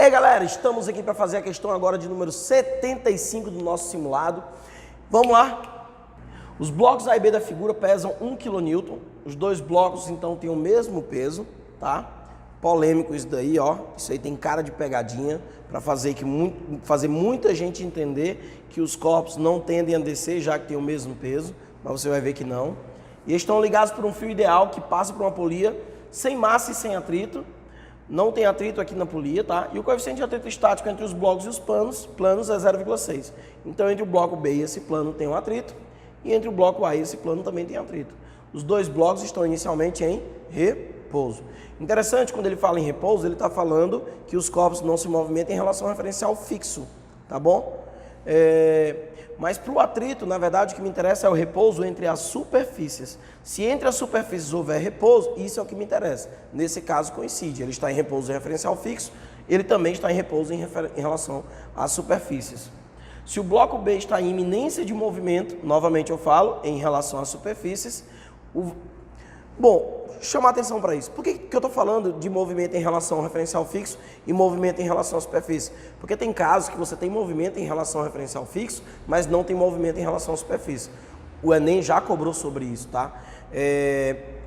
E aí, galera, estamos aqui para fazer a questão agora de número 75 do nosso simulado. Vamos lá? Os blocos A e B da figura pesam 1 kN. Os dois blocos, então, têm o mesmo peso, tá? Polêmico isso daí, ó. Isso aí tem cara de pegadinha para fazer muita gente entender que os corpos não tendem a descer, já que tem o mesmo peso, mas você vai ver que não. E eles estão ligados por um fio ideal que passa por uma polia sem massa e sem atrito. Não tem atrito aqui na polia, tá? E o coeficiente de atrito estático entre os blocos e os planos é 0,6. Então, entre o bloco B e esse plano tem um atrito, e entre o bloco A e esse plano também tem atrito. Os dois blocos estão inicialmente em repouso. Interessante, quando ele fala em repouso, ele está falando que os corpos não se movimentam em relação ao referencial fixo, tá bom? Mas para o atrito, na verdade, o que me interessa é o repouso entre as superfícies. Se entre as superfícies houver repouso, isso é o que me interessa. Nesse caso, coincide. Ele está em repouso em referencial fixo, ele também está em repouso em relação às superfícies. Se o bloco B está em iminência de movimento, novamente eu falo, em relação às superfícies. Bom, chamar atenção para isso. Por que eu estou falando de movimento em relação ao referencial fixo e movimento em relação à superfície? Porque tem casos que você tem movimento em relação ao referencial fixo, mas não tem movimento em relação à superfície. O Enem já cobrou sobre isso, tá?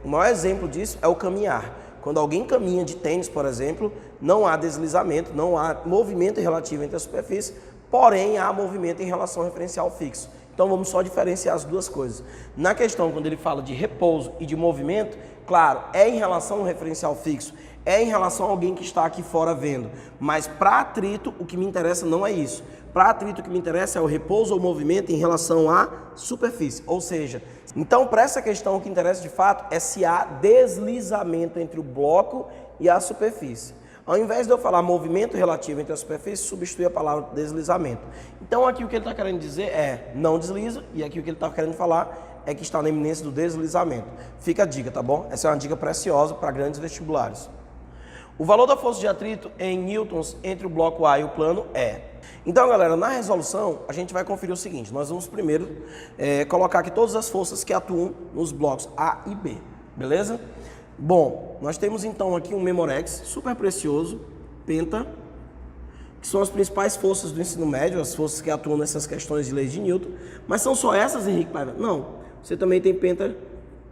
O maior exemplo disso é o caminhar. Quando alguém caminha de tênis, por exemplo, não há deslizamento, não há movimento relativo entre a superfície, porém há movimento em relação ao referencial fixo. Então vamos só diferenciar as duas coisas. Na questão, quando ele fala de repouso e de movimento, claro, é em relação ao referencial fixo, é em relação a alguém que está aqui fora vendo. Mas para atrito, o que me interessa não é isso. Para atrito, o que me interessa é o repouso ou movimento em relação à superfície. Ou seja, então para essa questão, o que interessa de fato é se há deslizamento entre o bloco e a superfície. Ao invés de eu falar movimento relativo entre as superfícies, substitui a palavra deslizamento. Então aqui o que ele está querendo dizer é não desliza, e aqui o que ele está querendo falar é que está na iminência do deslizamento. Fica a dica, tá bom? Essa é uma dica preciosa para grandes vestibulares. O valor da força de atrito em newtons entre o bloco A e o plano é... Então, galera, na resolução, a gente vai conferir o seguinte. Nós vamos primeiro colocar aqui todas as forças que atuam nos blocos A e B, beleza? Bom, nós temos então aqui um Memorex super precioso, penta, que são as principais forças do ensino médio, as forças que atuam nessas questões de leis de Newton. Mas são só essas, Henrique Paiva? Não, você também tem penta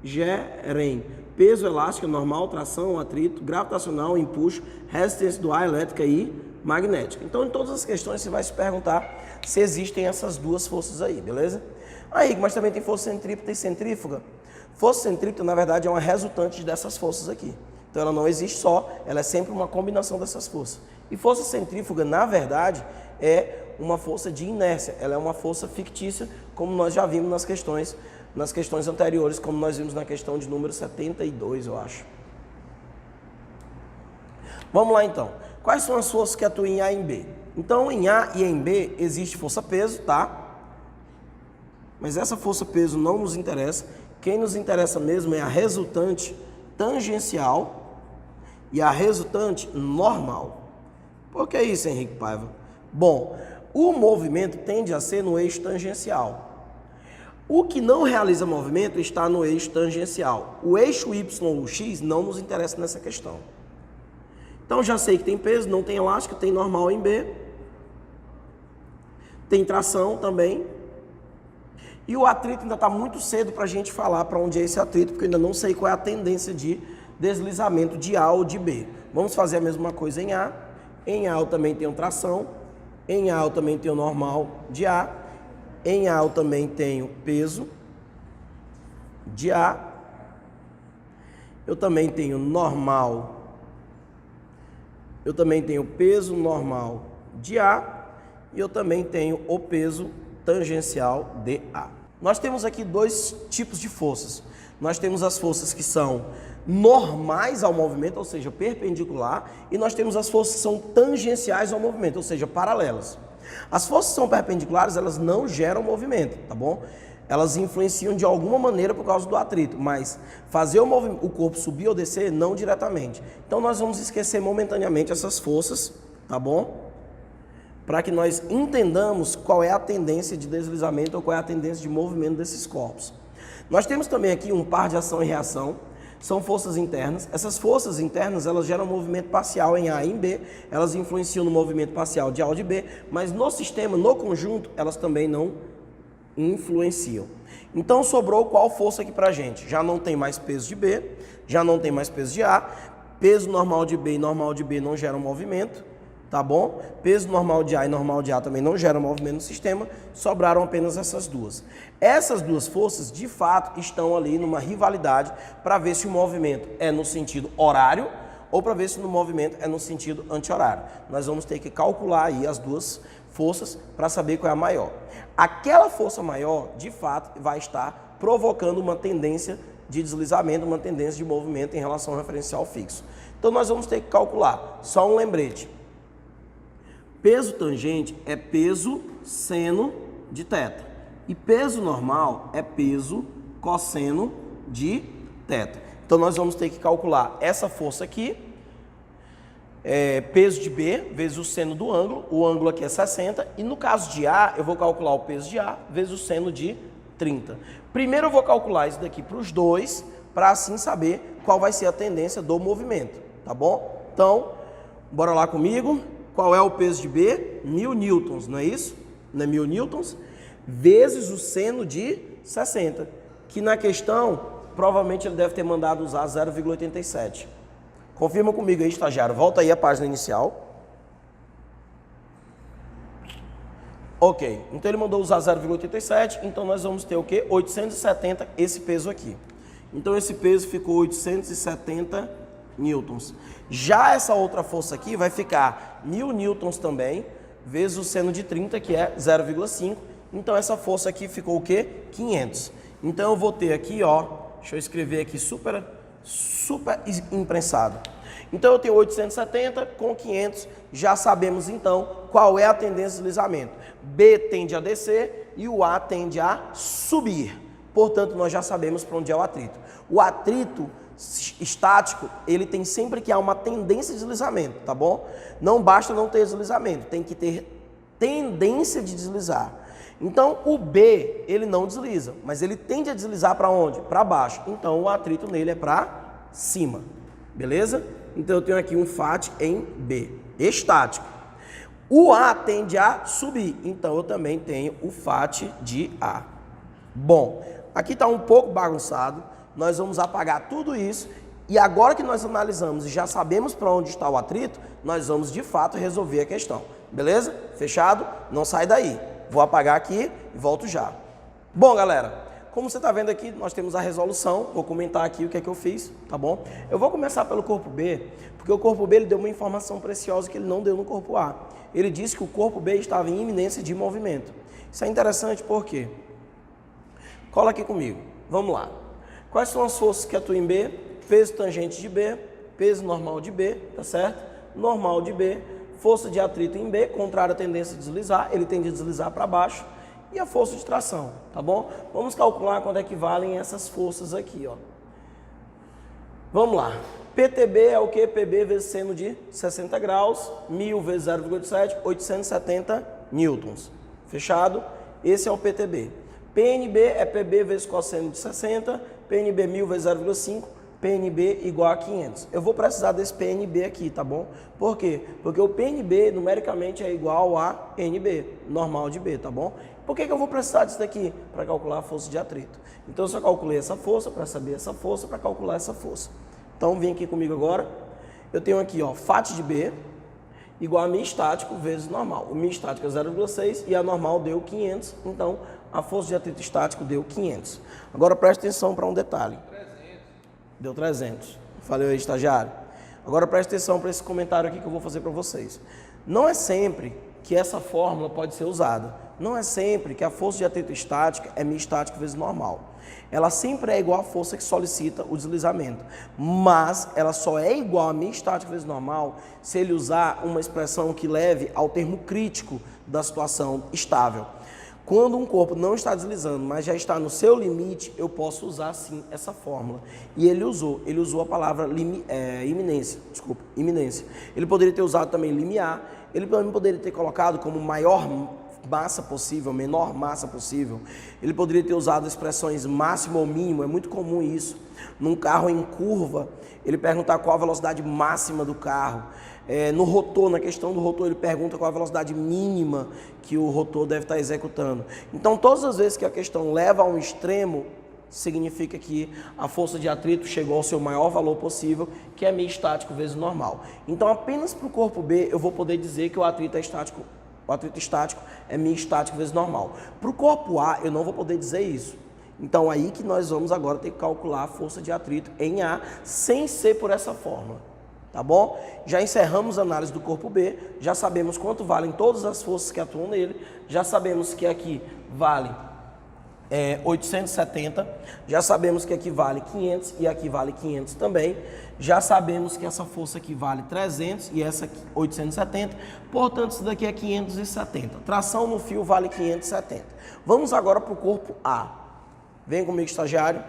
Geren, peso elástico normal, tração, atrito, gravitacional, empuxo, resistência do ar, elétrica e magnética. Então, em todas as questões você vai se perguntar se existem essas duas forças aí, beleza? Aí, mas também tem força centrípeta e centrífuga. Força centrípeta, na verdade, é uma resultante dessas forças aqui. Então, ela não existe só, ela é sempre uma combinação dessas forças. E força centrífuga, na verdade, é uma força de inércia. Ela é uma força fictícia, como nós já vimos nas questões anteriores, como nós vimos na questão de número 72, eu acho. Vamos lá, então. Quais são as forças que atuam em A e em B? Então, em A e em B, existe força-peso, tá? Mas essa força-peso não nos interessa. Quem nos interessa mesmo é a resultante tangencial e a resultante normal. Por que isso, Henrique Paiva? Bom, o movimento tende a ser no eixo tangencial. O que não realiza movimento está no eixo tangencial. O eixo Y ou X não nos interessa nessa questão. Então, já sei que tem peso, não tem elástico, tem normal em B. Tem tração também. E o atrito ainda está muito cedo para a gente falar para onde é esse atrito, porque eu ainda não sei qual é a tendência de deslizamento de A ou de B. Vamos fazer a mesma coisa em A. Em A eu também tenho tração. Em A eu também tenho normal de A. Em A eu também tenho peso de A. Eu também tenho normal. Eu também tenho peso normal de A. E eu também tenho o peso tangencial de A. Nós temos aqui dois tipos de forças. Nós temos as forças que são normais ao movimento, ou seja, perpendicular, e nós temos as forças que são tangenciais ao movimento, ou seja, paralelas. As forças que são perpendiculares, elas não geram movimento, tá bom? Elas influenciam de alguma maneira por causa do atrito, mas fazer o corpo subir ou descer, não diretamente. Então nós vamos esquecer momentaneamente essas forças, tá bom? Para que nós entendamos qual é a tendência de deslizamento ou qual é a tendência de movimento desses corpos. Nós temos também aqui um par de ação e reação. São forças internas. Essas forças internas, elas geram movimento parcial em A e em B, elas influenciam no movimento parcial de A ou de B, mas no sistema, no conjunto, elas também não influenciam. Então sobrou qual força aqui pra gente? Já não tem mais peso de B, já não tem mais peso de A, peso normal de B e normal de B não geram movimento, tá bom? Peso normal de A e normal de A também não geram movimento no sistema, sobraram apenas essas duas. Essas duas forças, de fato, estão ali numa rivalidade para ver se o movimento é no sentido horário ou para ver se o movimento é no sentido anti-horário. Nós vamos ter que calcular aí as duas forças para saber qual é a maior. Aquela força maior, de fato, vai estar provocando uma tendência de deslizamento, uma tendência de movimento em relação ao referencial fixo. Então nós vamos ter que calcular, só um lembrete. Peso tangente é peso seno de θ. E peso normal é peso cosseno de θ. Então nós vamos ter que calcular essa força aqui, peso de B vezes o seno do ângulo. O ângulo aqui é 60. E no caso de A, eu vou calcular o peso de A vezes o seno de 30. Primeiro eu vou calcular isso daqui para os dois, para assim saber qual vai ser a tendência do movimento, tá bom? Então, bora lá comigo. Qual é o peso de B? 1000 newtons, não é isso? Não é 1000 newtons? Vezes o seno de 60, que na questão, provavelmente ele deve ter mandado usar 0,87. Confirma comigo aí, estagiário. Volta aí a página inicial. Ok, então ele mandou usar 0,87, então nós vamos ter o quê? 870, esse peso aqui. Então esse peso ficou 870 newtons. Já essa outra força aqui vai ficar 1000 newtons também, vezes o seno de 30, que é 0,5. Então essa força aqui ficou o quê? 500. Então eu vou ter aqui, ó, deixa eu escrever aqui super imprensado. Então eu tenho 870 com 500, já sabemos então qual é a tendência de deslizamento. B tende a descer e o A tende a subir. Portanto, nós já sabemos para onde é o atrito. O atrito estático, ele tem sempre que há uma tendência de deslizamento, tá bom? Não basta não ter deslizamento, tem que ter tendência de deslizar. Então, o B, ele não desliza, mas ele tende a deslizar para onde? Para baixo. Então, o atrito nele é para cima, beleza? Então, eu tenho aqui um FAT em B, estático. O A tende a subir, então eu também tenho o FAT de A. Bom, aqui está um pouco bagunçado, nós vamos apagar tudo isso e agora que nós analisamos e já sabemos para onde está o atrito, nós vamos de fato resolver a questão, beleza? Fechado? Não sai daí. Vou apagar aqui e volto já. Bom, galera, como você está vendo aqui, nós temos a resolução. Vou comentar aqui o que é que eu fiz, tá bom? Eu vou começar pelo corpo B, porque o corpo B ele deu uma informação preciosa que ele não deu no corpo A. Ele disse que o corpo B estava em iminência de movimento. Isso é interessante porque... Cola aqui comigo. Vamos lá. Quais são as forças que atuam em B? Peso tangente de B, peso normal de B, tá certo? Normal de B, força de atrito em B, contrária à tendência de deslizar, ele tende a deslizar para baixo, e a força de tração, tá bom? Vamos calcular quanto equivalem essas forças aqui, ó. Vamos lá. PTB é o que? PB vezes seno de 60 graus, 1000 vezes 0,7, 870 newtons. Fechado? Esse é o PTB. PNB é PB vezes cosseno de 60, PNB 1000 vezes 0,5, PNB igual a 500. Eu vou precisar desse PNB aqui, tá bom? Por quê? Porque o PNB numericamente é igual a NB, normal de B, tá bom? Por que eu vou precisar disso daqui? Para calcular a força de atrito. Então eu só calculei essa força para saber essa força, para calcular essa força. Então vem aqui comigo agora. Eu tenho aqui, ó, FAT de B igual a μ estático vezes normal. O μ estático é 0,6 e a normal deu 500, então a força de atrito estático deu 500. Agora preste atenção para um detalhe. 300. Deu 300. Falei aí, estagiário. Agora preste atenção para esse comentário aqui que eu vou fazer para vocês. Não é sempre que essa fórmula pode ser usada. Não é sempre que a força de atrito estática é μ estático vezes normal. Ela sempre é igual à força que solicita o deslizamento, mas ela só é igual a μ estático vezes normal se ele usar uma expressão que leve ao termo crítico da situação estável. Quando um corpo não está deslizando, mas já está no seu limite, eu posso usar sim essa fórmula. E ele usou a palavra iminência. Ele poderia ter usado também limiar, ele também poderia ter colocado como maior massa possível, menor massa possível. Ele poderia ter usado expressões máximo ou mínimo, é muito comum isso. Num carro em curva, ele perguntar qual a velocidade máxima do carro. No rotor, na questão do rotor, ele pergunta qual a velocidade mínima que o rotor deve estar executando. Então, todas as vezes que a questão leva a um extremo, significa que a força de atrito chegou ao seu maior valor possível, que é μ estático vezes normal. Então, apenas para o corpo B, eu vou poder dizer que o atrito é estático. O atrito estático é μ estático vezes normal. Para o corpo A, eu não vou poder dizer isso. Então, aí que nós vamos agora ter que calcular a força de atrito em A, sem ser por essa fórmula. Tá bom? Já encerramos a análise do corpo B, já sabemos quanto valem todas as forças que atuam nele, já sabemos que aqui vale 870, já sabemos que aqui vale 500 e aqui vale 500 também, já sabemos que essa força aqui vale 300 e essa aqui 870, portanto isso daqui é 570. Tração no fio vale 570. Vamos agora para o corpo A. Vem comigo, estagiário.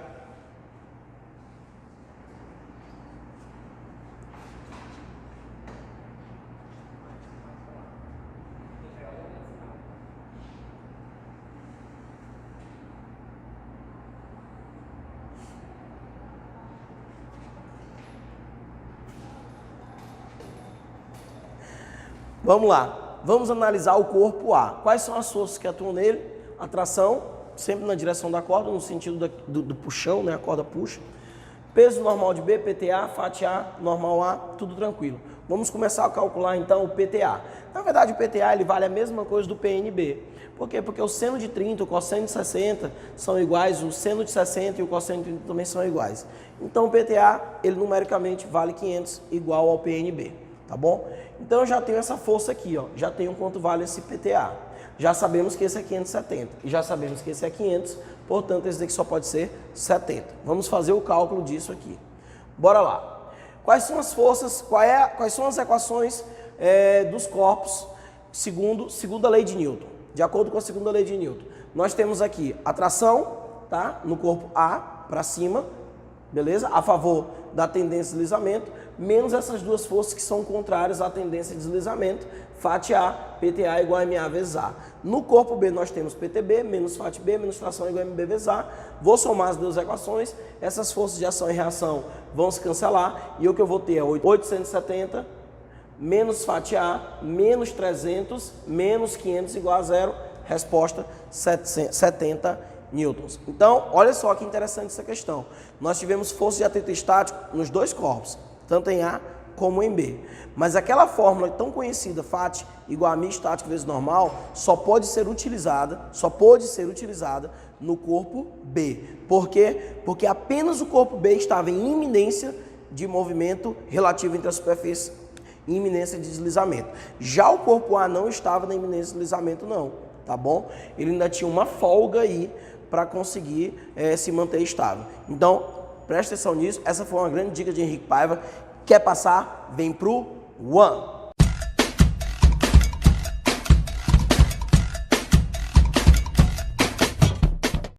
Vamos lá, vamos analisar o corpo A. Quais são as forças que atuam nele? A tração, sempre na direção da corda, no sentido do puxão, né? A corda puxa. Peso normal de B, PTA, FAT-A, normal A, tudo tranquilo. Vamos começar a calcular então o PTA. Na verdade o PTA ele vale a mesma coisa do PNB. Por quê? Porque o seno de 30 e o cosseno de 60 são iguais, o seno de 60 e o cosseno de 30 também são iguais. Então o PTA, ele numericamente vale 500 igual ao PNB. Tá bom? Então eu já tenho essa força aqui, ó. Já tenho quanto vale esse PTA. Já sabemos que esse é 570 e já sabemos que esse é 500, portanto esse daqui só pode ser 70. Vamos fazer o cálculo disso aqui. Bora lá. Quais são as forças, quais são as equações dos corpos segundo a lei de Newton? De acordo com a segunda lei de Newton. Nós temos aqui a tração, tá? No corpo A para cima, beleza? A favor da tendência de deslizamento, menos essas duas forças que são contrárias à tendência de deslizamento, FAT-A, PTA igual a MA vezes A. No corpo B nós temos PTB, menos FAT-B, menos tração igual a MB vezes A. Vou somar as duas equações, essas forças de ação e reação vão se cancelar, e o que eu vou ter é 870, menos FAT-A, menos 300, menos 500 igual a zero, resposta 70 newtons. Então, olha só que interessante essa questão. Nós tivemos força de atrito estático nos dois corpos, tanto em A como em B. Mas aquela fórmula tão conhecida, FAT igual a μ estático vezes normal, só pôde ser utilizada no corpo B. Por quê? Porque apenas o corpo B estava em iminência de movimento relativo entre as superfícies, em iminência de deslizamento. Já o corpo A não estava na iminência de deslizamento, não. Tá bom? Ele ainda tinha uma folga aí para conseguir se manter estável. Então, presta atenção nisso. Essa foi uma grande dica de Henrique Paiva. Quer passar? Vem pro One.